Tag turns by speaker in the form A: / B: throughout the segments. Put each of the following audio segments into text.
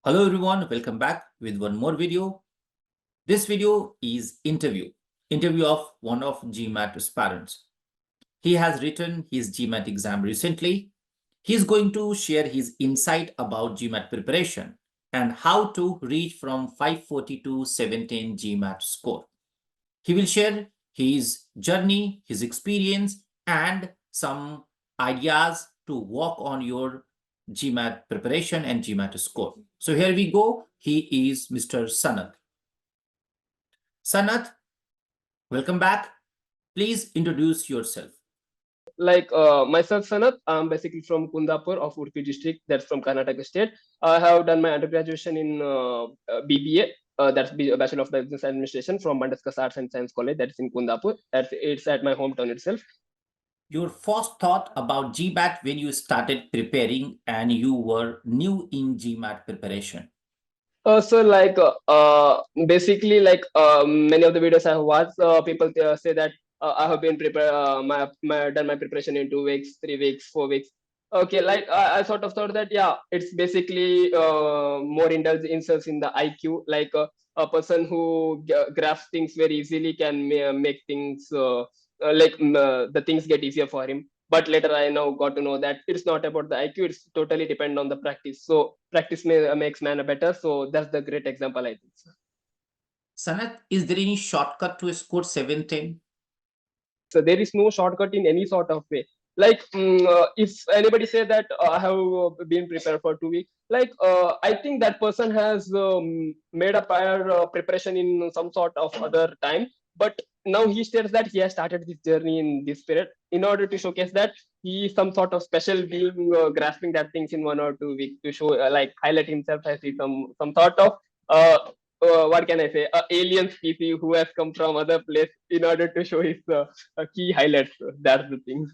A: Hello everyone, welcome back with one more video. This video is interview of one of GMAT aspirants. He has written his GMAT exam recently. He's going to share his insight about GMAT preparation and how to reach from 540 to 710 GMAT score. He will share his journey, his experience, and some ideas to work on your GMAT preparation and GMAT score. So here we go. He is Mr. Sanath. Sanath, welcome back. Please introduce yourself.
B: Myself, Sanath, I'm basically from Kundapur of Udupi district, that's from Karnataka state. I have done my undergraduation in BBA, that's Bachelor of Business Administration from Mandaskas Arts and Science College, that's in Kundapur. It's at my hometown itself.
A: Your first thought about GMAT when you started preparing and you were new in GMAT preparation.
B: Basically, many of the videos I have watched, people say that I have been done my preparation in 2 weeks, 3 weeks, 4 weeks. Okay, I sort of thought that it's basically more insults in the IQ. A person who grasps things very easily can make things the things get easier for him. But later I now got to know that it's not about the IQ, it's totally depend on the practice. So practice makes man better. So that's the great example, I think.
A: Sanath, is there any shortcut to score 710?
B: So there is no shortcut in any sort of way. If anybody say that I have been prepared for 2 weeks, I think that person has made a prior preparation in some sort of other time, but now he states that he has started this journey in this period in order to showcase that he is some sort of special being grasping that things in 1 or 2 weeks to show highlight himself as he some sort of uh, what can I say, alien species who has come from other place in order to show his key highlights. That's the thing.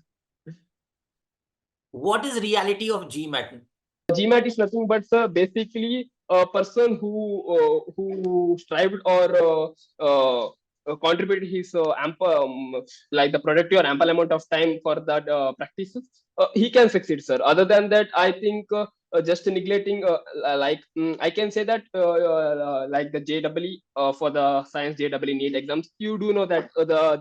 A: What is reality of GMAT?
B: GMAT is nothing but basically a person who strived or contributed his ample like the productive or ample amount of time for that practices, he can succeed, sir. Other than that, I think just neglecting I can say that like the JEE for the science JEE NEET exams, you do know that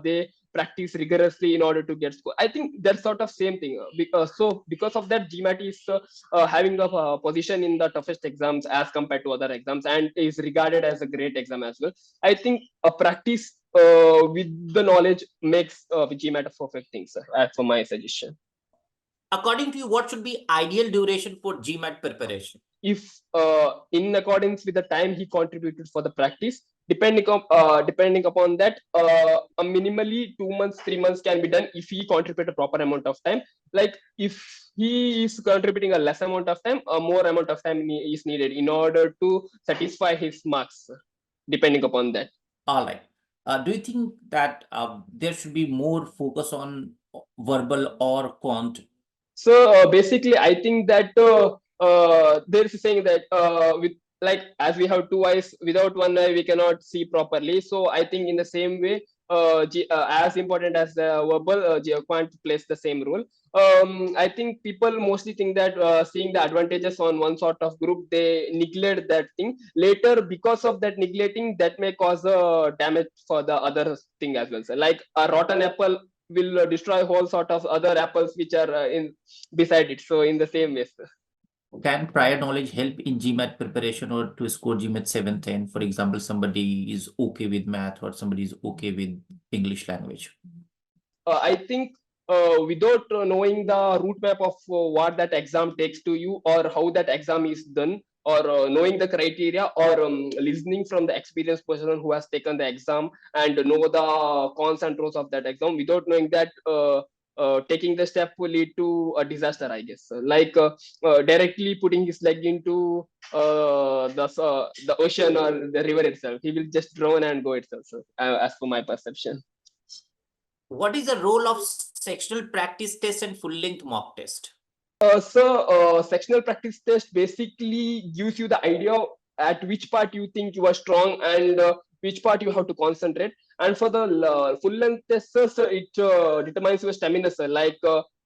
B: they practice rigorously in order to get score. I think that's sort of same thing because of that, GMAT is having a position in the toughest exams as compared to other exams and is regarded as a great exam as well. I think a practice with the knowledge makes GMAT a perfect thing, sir, as for my suggestion.
A: According to you, what should be ideal duration for GMAT preparation?
B: If in accordance with the time he contributed for the practice, depending upon that, a minimally 2 months, 3 months can be done if he contribute a proper amount of time. Like if he is contributing a less amount of time, a more amount of time is needed in order to satisfy his marks, depending upon that.
A: All right. Do you think that there should be more focus on verbal or quant?
B: So basically, I think that there is a saying that with like as we have two eyes, without one eye we cannot see properly. So I think in the same way, as important as the verbal, Quant plays the same role. I think people mostly think that seeing the advantages on one sort of group, they neglect that thing. Later, because of that neglecting, that may cause damage for the other thing as well. So like a rotten apple will destroy whole sort of other apples which are in beside it. So in the same way, sir.
A: Can prior knowledge help in GMAT preparation or to score GMAT 710? For example, somebody is okay with math or somebody is okay with English language.
B: I think without knowing the route map of what that exam takes to you or how that exam is done, or knowing the criteria, or listening from the experienced person who has taken the exam and know the cons and pros of that exam, without knowing that, taking the step will lead to a disaster, I guess. Directly putting his leg into the ocean or the river itself, he will just drown and go itself, so, as per my perception.
A: What is the role of sectional practice test and full-length mock test?
B: Sectional practice test basically gives you the idea at which part you think you are strong and which part you have to concentrate. And for the full length test, it determines your stamina, sir.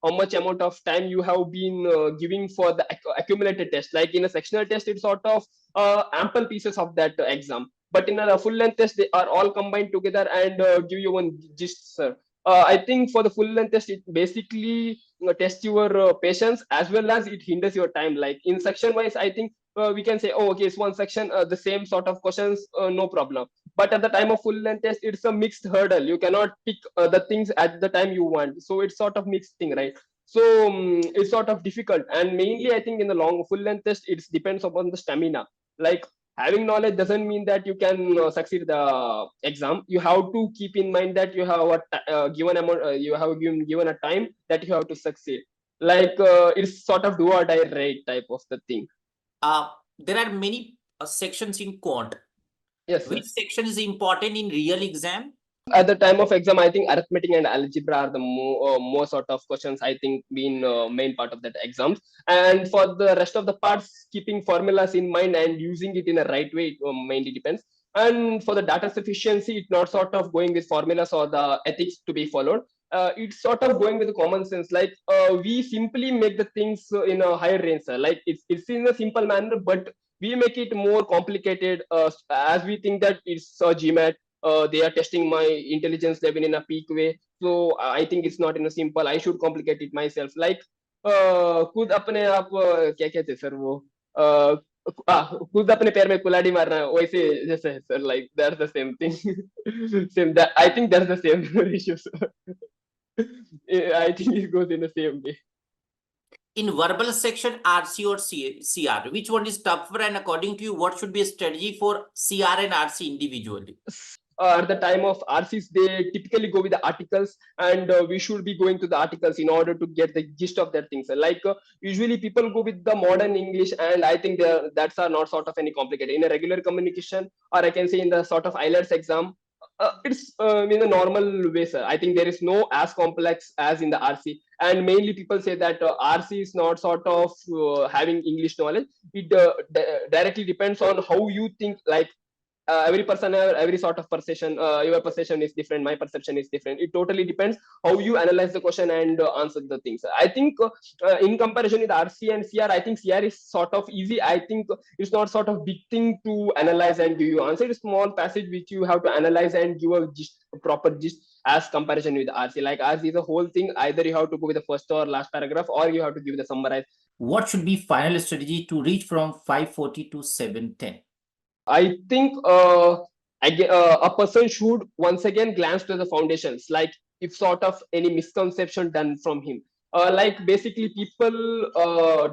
B: how much amount of time you have been giving for the accumulated test. Like in a sectional test, it's sort of ample pieces of that exam. But in a full length test, they are all combined together and give you one gist, sir. I think for the full length test, it basically tests your patience as well as it hinders your time. Like in section wise, I think we can say, oh, okay, it's one section, the same sort of questions, no problem. But at the time of full length test, it's a mixed hurdle. You cannot pick the things at the time you want. So it's sort of mixed thing, right? So it's sort of difficult. And mainly, I think in the long full length test, it depends upon the stamina. Like having knowledge doesn't mean that you can succeed the exam. You have to keep in mind that you have a given amount, you have given a time that you have to succeed. Like it's sort of do or die right type of the thing.
A: There are many sections in Quant.
B: Yes, sir.
A: Which section is important in real exam?
B: At the time of exam, I think arithmetic and algebra are the more sort of questions I think being main part of that exams. And for the rest of the parts, keeping formulas in mind and using it in a right way, it mainly depends. And for the data sufficiency, it's not sort of going with formulas or the ethics to be followed. It's sort of going with the common sense. Like we simply make the things in a higher range, sir. Like it's in a simple manner, but we make it more complicated as we think that it's a GMAT. They are testing my intelligence level in a peak way. So I think it's not in a simple. I should complicate it myself. Like खुद अपने आप क्या कहते हैं sir वो uh, खुद अपने पैर में कुल्हाड़ी मारना वैसे जैसे है sir like that's the same thing same that I think that's the same issue I think it goes in the same way.
A: In verbal section, RC or CR, which one is tougher? And according to you, what should be a strategy for CR and RC individually?
B: At the time of RCs, they typically go with the articles, and we should be going to the articles in order to get the gist of that things. Like usually people go with the modern English, and I think that's are not sort of any complicated. In a regular communication, or I can say in the sort of IELTS exam, it's in a normal way, sir. I think there is no as complex as in the RC, and mainly people say that RC is not sort of having English knowledge. It directly depends on how you think. Like every person every sort of perception, your perception is different, my perception is different. It totally depends how you analyze the question and answer the things. I think in comparison with RC and CR, I think CR is sort of easy. I think it's not sort of big thing to analyze and give you answer. It's small passage which you have to analyze and give a proper gist as comparison with RC. Like RC is a whole thing. Either you have to go with the first or last paragraph, or you have to give the summarize.
A: What should be final strategy to reach from 540 to 710?
B: I think a person should once again glance to the foundations, like if sort of any misconception done from him. Like basically people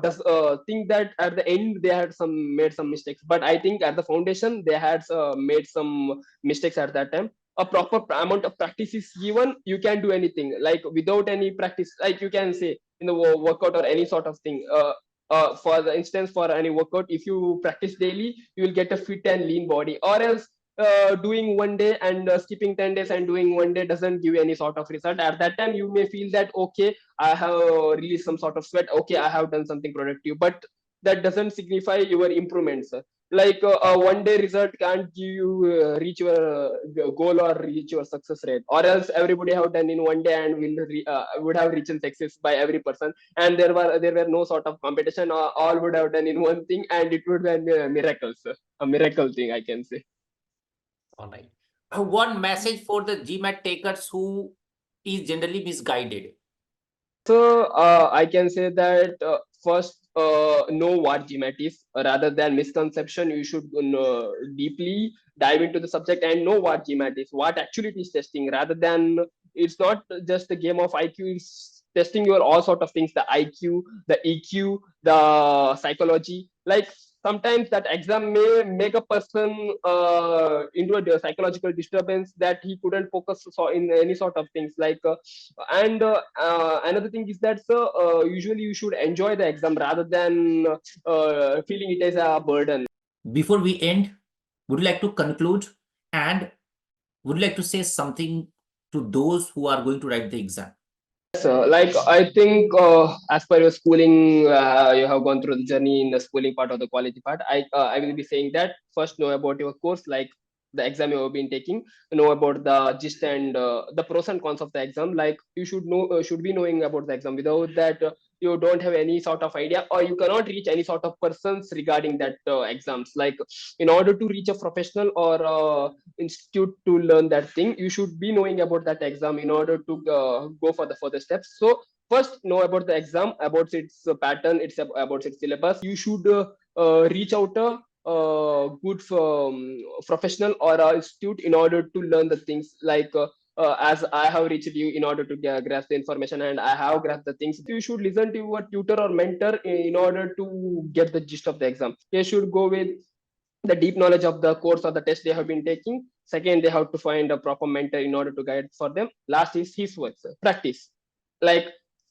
B: does think that at the end they had some made some mistakes, but I think at the foundation they had made some mistakes at that time. A proper amount of practice is given, you can do anything. Like without any practice, like you can say in the workout or any sort of thing. For the instance, for any workout, if you practice daily, you will get a fit and lean body. Or else doing one day and skipping 10 days and doing one day doesn't give any sort of result. At that time you may feel that okay, I have released some sort of sweat, okay, I have done something productive, but that doesn't signify your improvements. Like a one day result can't give you reach your goal or reach your success rate. Or else everybody have done in one day and would have reached success by every person, and there were no sort of competition. All would have done in one thing, and it would be a miracle, sir. A miracle thing, I can say.
A: All right. One message for the GMAT takers who is generally misguided.
B: So I can say that first know what GMAT is. Rather than misconception, you should deeply dive into the subject and know what GMAT is, what actually it is testing. Rather than it's not just a game of IQ, it's testing your all sort of things: the IQ, the EQ, the psychology. Like sometimes that exam may make a person into a psychological disturbance that he couldn't focus in any sort of things. Like and another thing is that usually you should enjoy the exam rather than feeling it as a burden.
A: Before we end, would you like to conclude and would you like to say something to those who are going to write the exam?
B: So, like I think, as per your schooling, you have gone through the journey in the schooling part or the quality part. I will be saying that first know about your course. Like the exam you have been taking, know about the gist and the pros and cons of the exam. Like you should be knowing about the exam. Without that, you don't have any sort of idea, or you cannot reach any sort of persons regarding that exams. Like in order to reach a professional or institute to learn that thing, you should be knowing about that exam in order to go for the further steps. So first, know about the exam, about its pattern, about its syllabus. You should reach out a good professional or a institute in order to learn the things. Like as I have reached you in order to grasp the information, and I have grasped the things, you should listen to your tutor or mentor in order to get the gist of the exam. You should go with the deep knowledge of the course or the test they have been taking. Second, they have to find a proper mentor in order to guide for them. Last is his works, practice. Like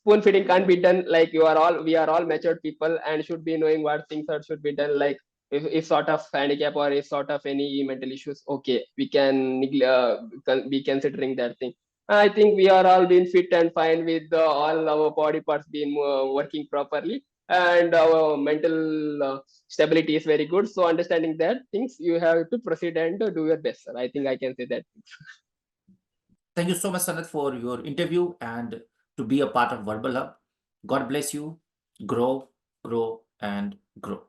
B: spoon feeding can't be done. Like we are all matured people and should be knowing what things are should be done. Like if sort of handicap or if sort of any mental issues, okay, we can be considering that thing. I think we are all being fit and fine with all our body parts being working properly, and our mental stability is very good. So understanding that things, you have to proceed and do your best, sir. I think I can say that.
A: Thank you so much, Sanat, for your interview and to be a part of Verbal Hub. God bless you. Grow, grow, and grow.